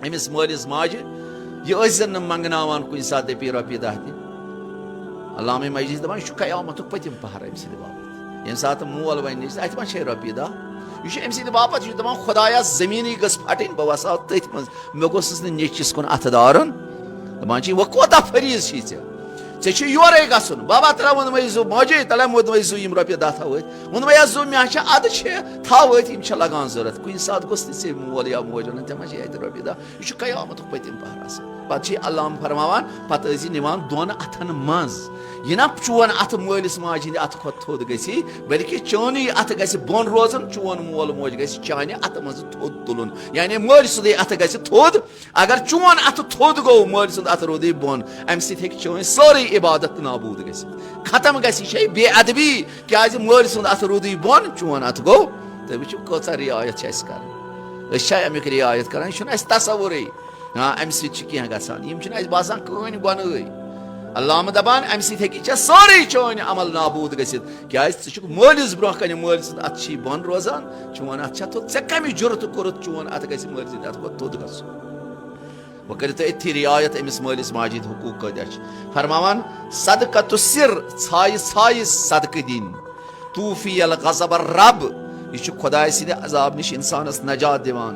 अमिस मालिस माजे यह मंगनावान कुन सात दपी रोपी दह दि अल्लामा मजीद दपान यह कयामत पतिम पहर अम सद बापत ये सात मोल वन अत मा रोपी दह यह अम सद बापत यह दपान खुदाया जमीन गस फटन बह वसा तथ मज मे गोस नचिस कुन अथ दारन दपान वह कोता फरीज े योरे गसन बाबा तला वो जो मजे तला वो जो रोपये दह थवत वो जो मे अद थवत लगान जरूरत कुछ सात गोस े मोल या मोज वन मा रोपये दह यह कयामत पतिम पहर पे अल्लाह फरमान पे निवान दोन अथन मज यह ना चोन अथ मालिस माज हंद अथ खो थोद गसी बल्कि चोन अथ ग बोन रोजन चोन मोल मोज ग चाने अथ मज थोद तुलन यानी माल सुद अथ ग थोद अगर चोन अथ थोद गो माल सुद अथ रोद बोन अम सत चोन सारी इबादत नाबूद ग खत्म ग बेअदबी क्या माल सुद अथ रोद बोन चोन अथ गो तो वो कौच रियायत कर अमुक रियायत कर तस्वुर हाँ अम सह ग बासान कहन गुन अल्लाह दपान अम सह सारी चोन अमल नाबूद ग क्या मालिस ब्रोह कन माल सुद अथ बोन रोजान चोन अथ थोद ऐ कम जुरत कोरुत चोन अथ ग माल सुद अथ थोद ग वह कर अथी रियायत अमिस मालिस माजिद हुकूक कदर फरमान सदकत सिर छाय सदक दिन तूफी अल गज़ब रब यह खुदा सद अजाब निश इंसानस नजात दिवान।